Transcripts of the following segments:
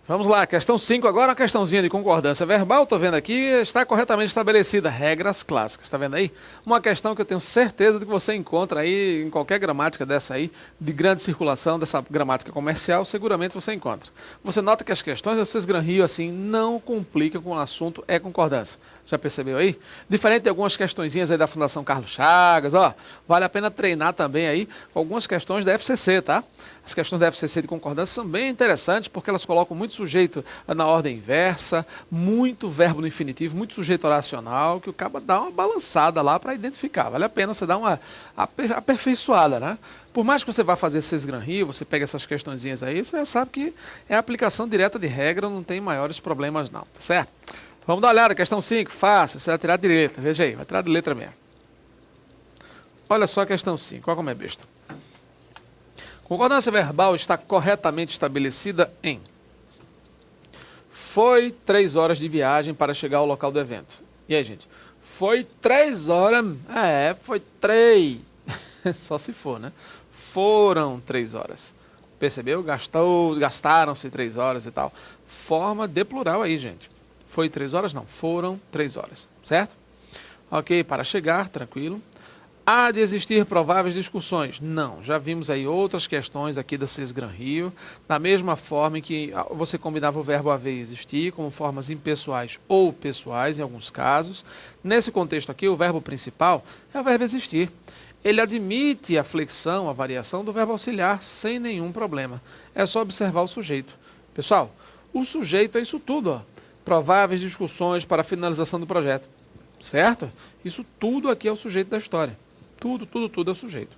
Vamos lá, questão 5 agora, uma questãozinha de concordância verbal, estou vendo aqui, está corretamente estabelecida, regras clássicas, está vendo aí? Uma questão que eu tenho certeza de que você encontra aí em qualquer gramática dessa aí, de grande circulação, dessa gramática comercial, seguramente você encontra. Você nota que as questões desses Gran Rio, assim, não complicam com o assunto, é concordância. Já percebeu aí? Diferente de algumas questõezinhas aí da Fundação Carlos Chagas, ó, vale a pena treinar também aí com algumas questões da FCC, tá? As questões da FCC de concordância são bem interessantes porque elas colocam muito sujeito na ordem inversa, muito verbo no infinitivo, muito sujeito oracional, que o cabo dá uma balançada lá para identificar. Vale a pena você dar uma aperfeiçoada, né? Por mais que você vá fazer esses Gran Rio, você pega essas questõezinhas aí, você já sabe que é aplicação direta de regra, não tem maiores problemas não, tá certo? Vamos dar uma olhada, questão 5, fácil, você vai tirar de letra, veja aí, vai tirar de letra mesmo. Olha só a questão 5, olha como é besta. Concordância verbal está corretamente estabelecida em: foi 3 horas de viagem para chegar ao local do evento. E aí, gente? Foi 3 horas, foi 3. Só se for, né? Foram 3 horas. Percebeu? Gastaram-se 3 horas e tal. Forma de plural aí, gente. Foi 3 horas? Não, foram 3 horas, certo? Ok, para chegar, tranquilo. Há de existir prováveis discussões? Não, já vimos aí outras questões aqui da CIS Gran Rio, da mesma forma em que você combinava o verbo haver e existir, como formas impessoais ou pessoais em alguns casos. Nesse contexto aqui, o verbo principal é o verbo existir. Ele admite a flexão, a variação do verbo auxiliar sem nenhum problema. É só observar o sujeito. Pessoal, o sujeito é isso tudo, ó. Prováveis discussões para a finalização do projeto, certo? Isso tudo aqui é o sujeito da história. Tudo é o sujeito.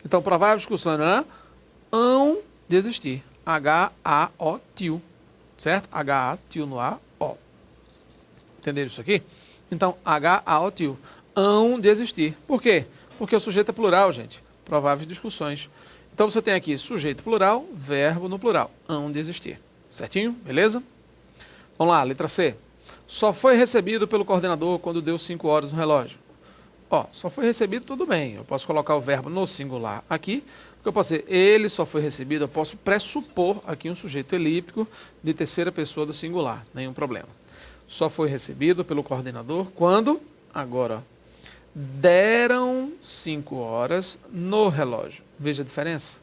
Então, prováveis discussões, né? Hão de existir. H-A-O-T-I-O, certo? H-A-T-I-O no A-O. Entenderam isso aqui? Então, H-A-O-T-I-O. Hão de existir. Por quê? Porque o sujeito é plural, gente. Prováveis discussões. Então, você tem aqui sujeito plural, verbo no plural. Hão de existir. Certinho? Beleza? Vamos lá, letra C. Só foi recebido pelo coordenador quando deu 5 horas no relógio. Ó, só foi recebido, tudo bem. Eu posso colocar o verbo no singular aqui. Porque eu posso dizer, ele só foi recebido, eu posso pressupor aqui um sujeito elíptico de terceira pessoa do singular. Nenhum problema. Só foi recebido pelo coordenador quando, agora, deram 5 horas no relógio. Veja a diferença?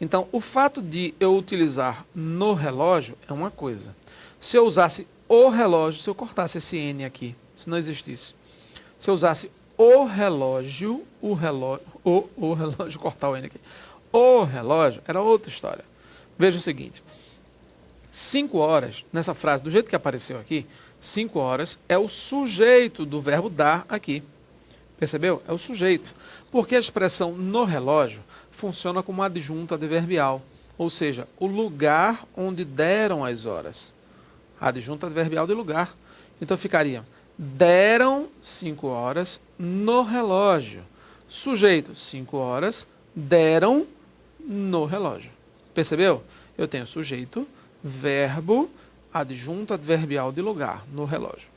Então, o fato de eu utilizar no relógio é uma coisa. Se eu usasse o relógio, se eu cortasse esse N aqui, se não existisse, se eu usasse o relógio, cortar o N aqui, o relógio, era outra história. Veja o seguinte, 5 horas, nessa frase, do jeito que apareceu aqui, 5 horas é o sujeito do verbo dar aqui. Percebeu? É o sujeito. Porque a expressão no relógio funciona como adjunta adverbial, ou seja, o lugar onde deram as horas. Adjunta adverbial de lugar. Então ficaria, deram 5 horas no relógio. Sujeito, 5 horas, deram no relógio. Percebeu? Eu tenho sujeito, verbo, adjunta adverbial de lugar, no relógio.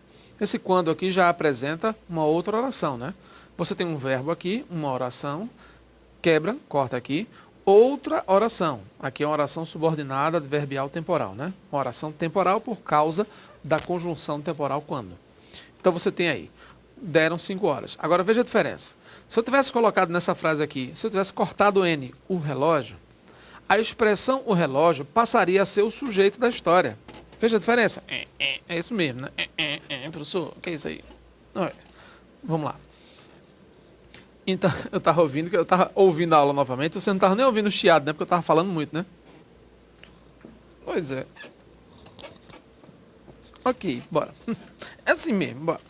Esse quando aqui já apresenta uma outra oração, né? Você tem um verbo aqui, uma oração, quebra, corta aqui, outra oração. Aqui é uma oração subordinada adverbial temporal, né? Uma oração temporal por causa da conjunção temporal quando. Então você tem aí, deram 5 horas. Agora veja a diferença. Se eu tivesse colocado nessa frase aqui, se eu tivesse cortado o N, o relógio, a expressão o relógio passaria a ser o sujeito da história. Veja a diferença. É isso mesmo, né? Professor, o que é isso aí? Vamos lá. Então, eu estava ouvindo a aula novamente, você não estava nem ouvindo o chiado, né? Porque eu estava falando muito, né? Pois é. Ok, bora. É assim mesmo, bora.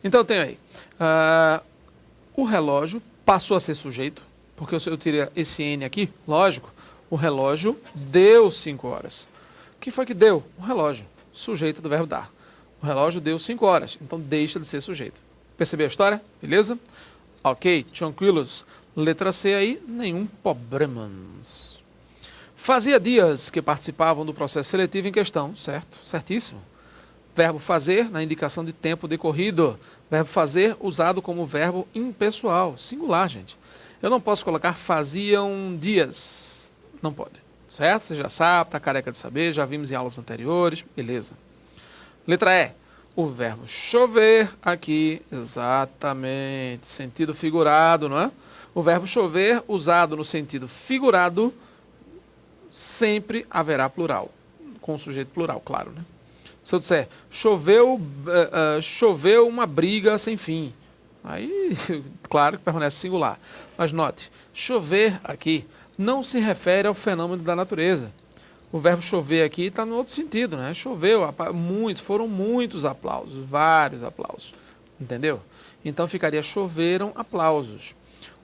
Então, eu tenho aí. O relógio passou a ser sujeito, porque eu tirei esse N aqui, lógico, o relógio deu 5 horas. O que foi que deu? O relógio, sujeito do verbo dar. O relógio deu 5 horas, então deixa de ser sujeito. Percebeu a história? Beleza? Ok, tranquilos. Letra C aí, nenhum problema. Fazia dias que participavam do processo seletivo em questão, certo? Certíssimo. Verbo fazer, na indicação de tempo decorrido. Verbo fazer usado como verbo impessoal, singular, gente. Eu não posso colocar faziam dias. Não pode. Certo? Você já sabe, está careca de saber, já vimos em aulas anteriores, beleza. Letra E. O verbo chover aqui, exatamente, sentido figurado, não é? O verbo chover, usado no sentido figurado, sempre haverá plural, com o sujeito plural, claro, né? Se eu disser, choveu uma briga sem fim, aí, claro que permanece singular. Mas note, chover aqui não se refere ao fenômeno da natureza. O verbo chover aqui está no outro sentido, né? Choveu, foram muitos aplausos, vários aplausos, entendeu? Então ficaria choveram aplausos.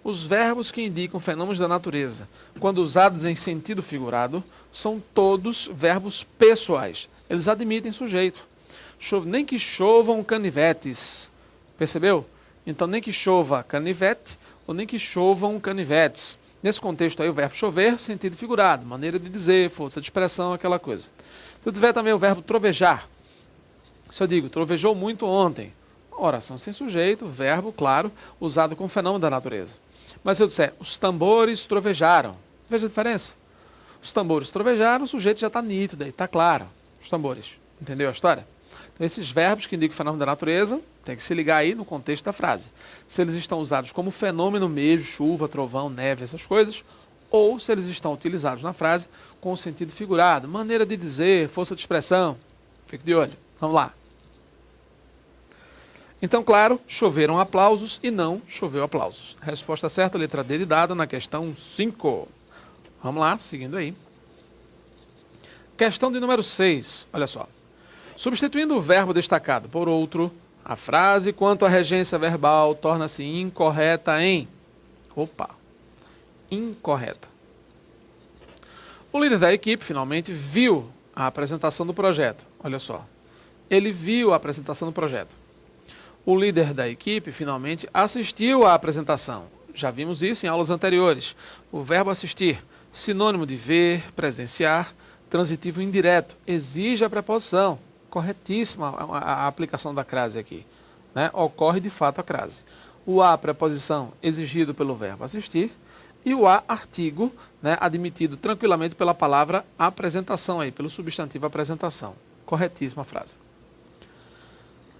Os verbos que indicam fenômenos da natureza, quando usados em sentido figurado, são todos verbos pessoais. Eles admitem sujeito. Nem que chovam canivetes, percebeu? Então nem que chova canivete, ou nem que chovam canivetes. Nesse contexto aí, o verbo chover, sentido figurado, maneira de dizer, força de expressão, aquela coisa. Se eu tiver também o verbo trovejar, se eu digo, trovejou muito ontem, oração sem sujeito, verbo, claro, usado com fenômeno da natureza. Mas se eu disser, os tambores trovejaram, veja a diferença. Os tambores trovejaram, o sujeito já está nítido, aí está claro, os tambores. Entendeu a história? Então, esses verbos que indicam o fenômeno da natureza, tem que se ligar aí no contexto da frase. Se eles estão usados como fenômeno mesmo, chuva, trovão, neve, essas coisas, ou se eles estão utilizados na frase com o sentido figurado, maneira de dizer, força de expressão. Fique de olho. Vamos lá. Então, claro, choveram aplausos e não choveu aplausos. Resposta certa, letra D de dado na questão 5. Vamos lá, seguindo aí. Questão de número 6. Olha só. Substituindo o verbo destacado por outro, a frase quanto à regência verbal torna-se incorreta em... Incorreta. O líder da equipe finalmente viu a apresentação do projeto. Olha só. Ele viu a apresentação do projeto. O líder da equipe finalmente assistiu à apresentação. Já vimos isso em aulas anteriores. O verbo assistir, sinônimo de ver, presenciar, transitivo indireto, exige a preposição. Corretíssima a aplicação da crase aqui, né? Ocorre de fato a crase. O a, preposição, exigido pelo verbo assistir, e o a, artigo, né, admitido tranquilamente pela palavra apresentação, aí, pelo substantivo apresentação. Corretíssima a frase.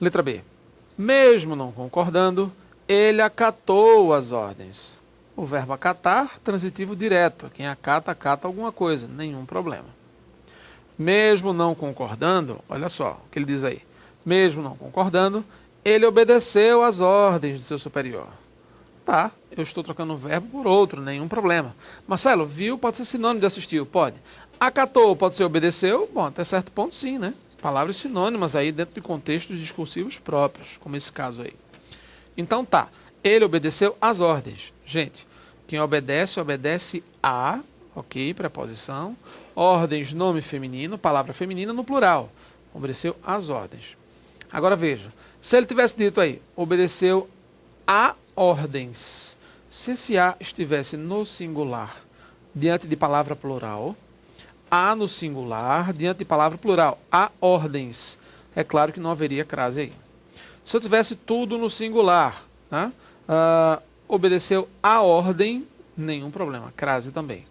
Letra B. Mesmo não concordando, ele acatou as ordens. O verbo acatar, transitivo direto. Quem acata, acata alguma coisa, nenhum problema. Mesmo não concordando, olha só o que ele diz aí. Mesmo não concordando, ele obedeceu às ordens do seu superior. Tá, eu estou trocando um verbo por outro, nenhum problema. Marcelo, viu pode ser sinônimo de assistiu? Pode. Acatou pode ser obedeceu? Bom, até certo ponto sim, né? Palavras sinônimas aí dentro de contextos discursivos próprios, como esse caso aí. Então tá, ele obedeceu às ordens. Gente, quem obedece, obedece a, ok, preposição. Ordens, nome feminino, palavra feminina no plural. Obedeceu às ordens. Agora veja, se ele tivesse dito aí, obedeceu a ordens. Se esse a estivesse no singular, diante de palavra plural, a no singular, diante de palavra plural, a ordens, é claro que não haveria crase aí. Se eu tivesse tudo no singular, né, obedeceu a ordem, nenhum problema, crase também.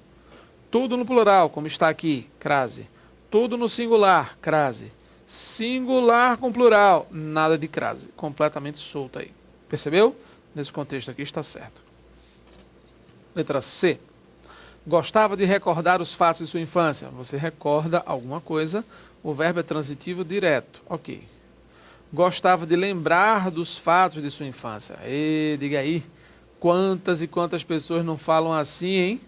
Tudo no plural, como está aqui, crase. Tudo no singular, crase. Singular com plural, nada de crase. Completamente solto aí. Percebeu? Nesse contexto aqui está certo. Letra C. Gostava de recordar os fatos de sua infância. Você recorda alguma coisa. O verbo é transitivo direto. Ok. Gostava de lembrar dos fatos de sua infância. Diga aí. Quantas e quantas pessoas não falam assim, hein?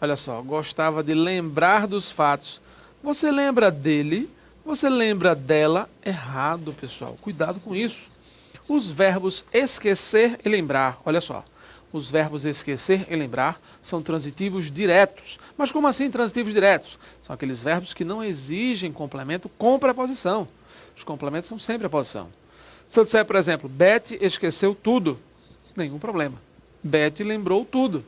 Olha só, gostava de lembrar dos fatos. Você lembra dele? Você lembra dela? Errado, pessoal. Cuidado com isso. Os verbos esquecer e lembrar. Olha só. Os verbos esquecer e lembrar são transitivos diretos. Mas como assim transitivos diretos? São aqueles verbos que não exigem complemento com preposição. Os complementos são sem preposição. Se eu disser, por exemplo, Beth esqueceu tudo, nenhum problema. Beth lembrou tudo.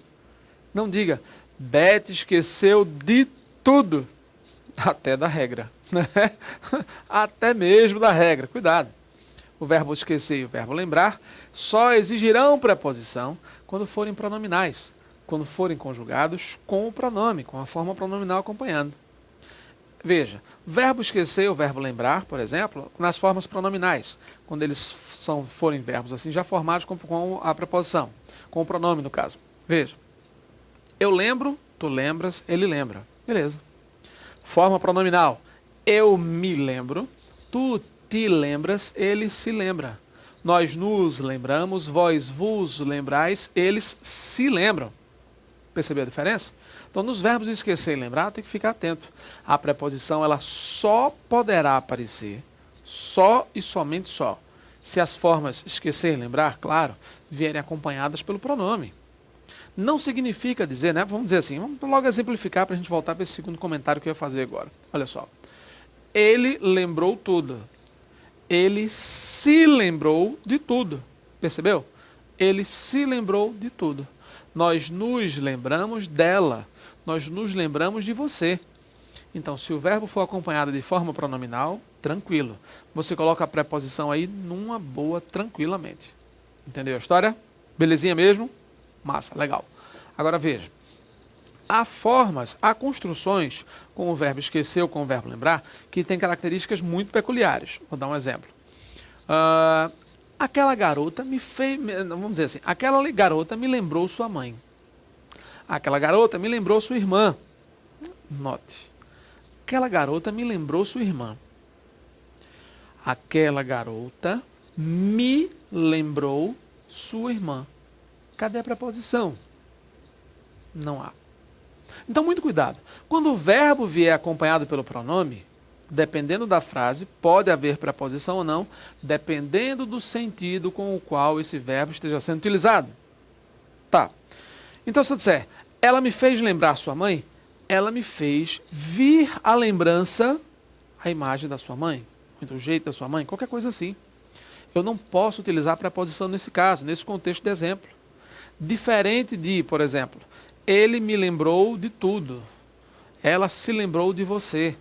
Não diga, Beth esqueceu de tudo, até da regra, né? Até mesmo da regra, cuidado. O verbo esquecer e o verbo lembrar só exigirão preposição quando forem pronominais. quando forem conjugados com o pronome, com a forma pronominal acompanhando. Veja, verbo esquecer ou verbo lembrar, por exemplo, nas formas pronominais, quando eles forem verbos assim já formados com a preposição, com o pronome no caso. Veja, eu lembro, tu lembras, ele lembra. Beleza. Forma pronominal, eu me lembro, tu te lembras, ele se lembra. Nós nos lembramos, vós vos lembrais, eles se lembram. Percebeu a diferença? Então, nos verbos esquecer e lembrar, tem que ficar atento. A preposição, ela só poderá aparecer, só e somente só, se as formas esquecer e lembrar, claro, vierem acompanhadas pelo pronome. Não significa dizer, né? Vamos dizer assim, vamos logo exemplificar para a gente voltar para esse segundo comentário que eu ia fazer agora. Olha só. Ele lembrou tudo. Ele se lembrou de tudo. Percebeu? Ele se lembrou de tudo. Nós nos lembramos dela. Nós nos lembramos de você. Então, se o verbo for acompanhado de forma pronominal, tranquilo. Você coloca a preposição aí numa boa, tranquilamente. Entendeu a história? Belezinha mesmo? Massa, legal. Agora veja. Há formas, há construções com o verbo esquecer ou com o verbo lembrar que têm características muito peculiares. Vou dar um exemplo. Aquela garota me fez... Vamos dizer assim. Aquela garota me lembrou sua mãe. Aquela garota me lembrou sua irmã. Note. Aquela garota me lembrou sua irmã. Aquela garota me lembrou sua irmã. Cadê a preposição? Não há. Então, muito cuidado. Quando o verbo vier acompanhado pelo pronome, dependendo da frase, pode haver preposição ou não, dependendo do sentido com o qual esse verbo esteja sendo utilizado. Tá. Então, se eu disser, ela me fez lembrar sua mãe, ela me fez vir à lembrança a imagem da sua mãe, do jeito da sua mãe, qualquer coisa assim. Eu não posso utilizar preposição nesse caso, nesse contexto de exemplo. Diferente de, por exemplo, ele me lembrou de tudo. Ela se lembrou de você.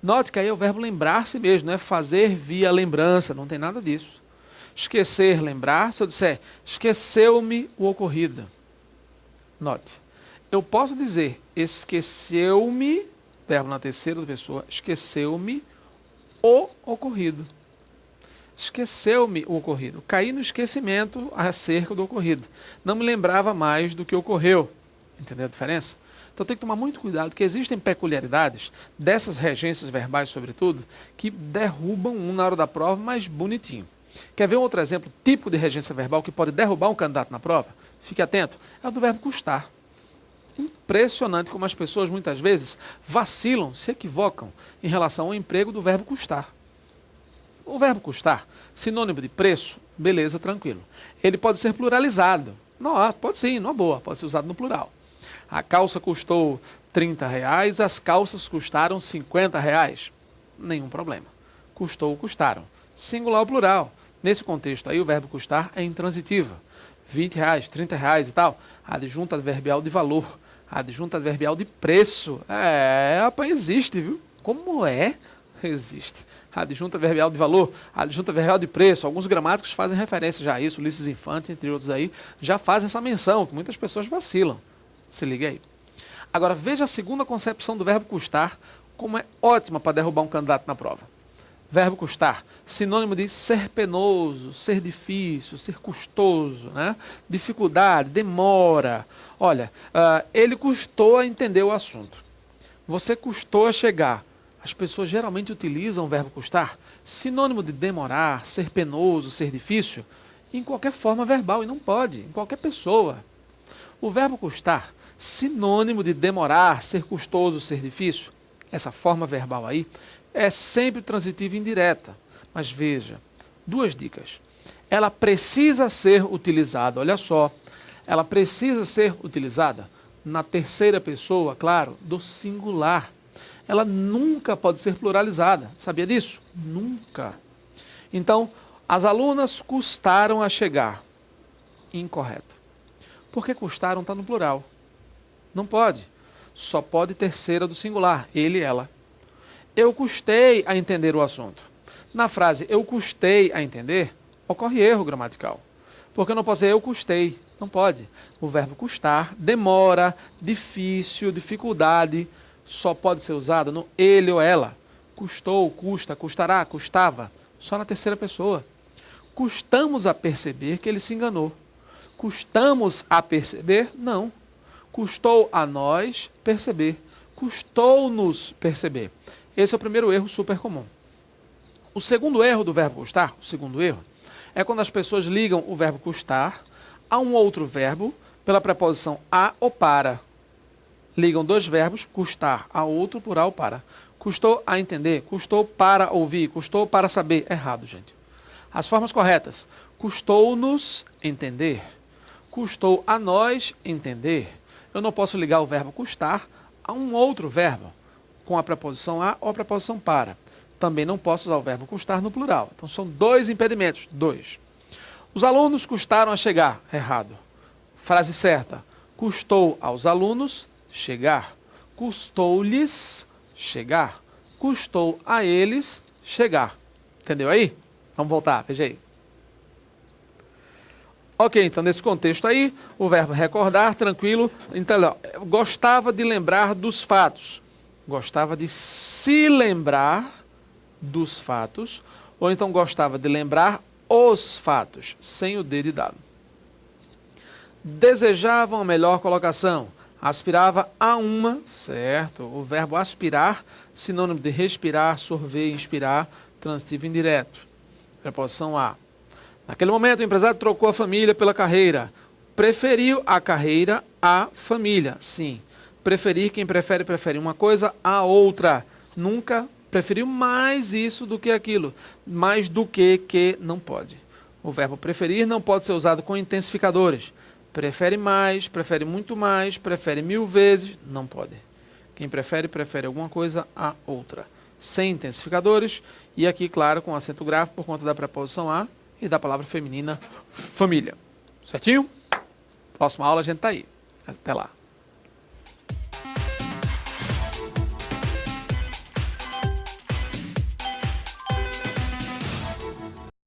Note que aí é o verbo lembrar-se mesmo, não é fazer via lembrança, não tem nada disso. Esquecer, lembrar, se eu disser, esqueceu-me o ocorrido. Note, eu posso dizer, esqueceu-me, verbo na terceira pessoa, esqueceu-me o ocorrido. Esqueceu-me o ocorrido. Caí no esquecimento acerca do ocorrido. Não me lembrava mais do que ocorreu. Entendeu a diferença? Então tem que tomar muito cuidado, que existem peculiaridades dessas regências verbais, sobretudo, que derrubam um na hora da prova, mas bonitinho. Quer ver um outro exemplo típico de regência verbal que pode derrubar um candidato na prova? Fique atento. É o do verbo custar. Impressionante como as pessoas muitas vezes vacilam, se equivocam em relação ao emprego do verbo custar. O verbo custar, sinônimo de preço, beleza, tranquilo. Ele pode ser pluralizado. Não, pode sim, numa boa, pode ser usado no plural. A calça custou R$30, as calças custaram R$50. Nenhum problema. Custou, custaram. Singular ou plural. Nesse contexto aí, o verbo custar é intransitiva. R$20, R$30 e tal. Adjunta adverbial de valor. Adjunta adverbial de preço. Rapaz, existe, viu? Como é? Existe. Adjunta adverbial de valor, adjunta adverbial de preço. Alguns gramáticos fazem referência já a isso. Ulisses Infante, entre outros aí, já fazem essa menção, que muitas pessoas vacilam. Se liga aí. Agora, veja a segunda concepção do verbo custar, como é ótima para derrubar um candidato na prova. Verbo custar, sinônimo de ser penoso, ser difícil, ser custoso, né? Dificuldade, demora. Olha, ele custou a entender o assunto. Você custou a chegar. As pessoas geralmente utilizam o verbo custar, sinônimo de demorar, ser penoso, ser difícil, em qualquer forma verbal, e não pode, em qualquer pessoa. O verbo custar, sinônimo de demorar, ser custoso, ser difícil, essa forma verbal aí, é sempre transitiva e indireta. Mas veja, duas dicas. Ela precisa ser utilizada, olha só, ela precisa ser utilizada na terceira pessoa, claro, do singular. Ela nunca pode ser pluralizada. Sabia disso? Nunca. Então, as alunas custaram a chegar. Incorreto. Porque custaram está no plural. Não pode. Só pode terceira do singular. Ele e ela. Eu custei a entender o assunto. Na frase eu custei a entender, ocorre erro gramatical. Porque eu não posso dizer eu custei. Não pode. O verbo custar, demora, difícil, dificuldade, só pode ser usado no ele ou ela. Custou, custa, custará, custava. Só na terceira pessoa. Custamos a perceber que ele se enganou. Custamos a perceber? Não. Custou a nós perceber. Custou-nos perceber. Esse é o primeiro erro super comum. O segundo erro do verbo custar, o segundo erro, é quando as pessoas ligam o verbo custar a um outro verbo pela preposição a ou para. Ligam dois verbos, custar a outro por a ou para. Custou a entender, custou para ouvir, custou para saber. Errado, gente. As formas corretas. Custou-nos entender. Custou a nós entender. Eu não posso ligar o verbo custar a um outro verbo com a preposição a ou a preposição para. Também não posso usar o verbo custar no plural. Então são dois impedimentos. Dois. Os alunos custaram a chegar. Errado. Frase certa. Custou aos alunos chegar. Custou-lhes chegar. Custou a eles chegar. Entendeu aí? Vamos voltar, veja aí. Ok, então nesse contexto aí, o verbo recordar, tranquilo. Então, gostava de lembrar dos fatos. Gostava de se lembrar dos fatos. Ou então gostava de lembrar os fatos, sem o D de dado. Desejavam a melhor colocação. Aspirava a uma, certo? O verbo aspirar, sinônimo de respirar, sorver, inspirar, transitivo indireto. Preposição a. Naquele momento, o empresário trocou a família pela carreira. Preferiu a carreira à família. Sim. Preferir, quem prefere, prefere uma coisa à outra. Nunca preferiu mais isso do que aquilo. Mais do que não pode. O verbo preferir não pode ser usado com intensificadores. Prefere mais, prefere muito mais, prefere 1000 vezes. Não pode. Quem prefere, prefere alguma coisa à outra. Sem intensificadores. E aqui, claro, com acento grave por conta da preposição a e da palavra feminina família. Certinho? Próxima aula a gente tá aí. Até lá.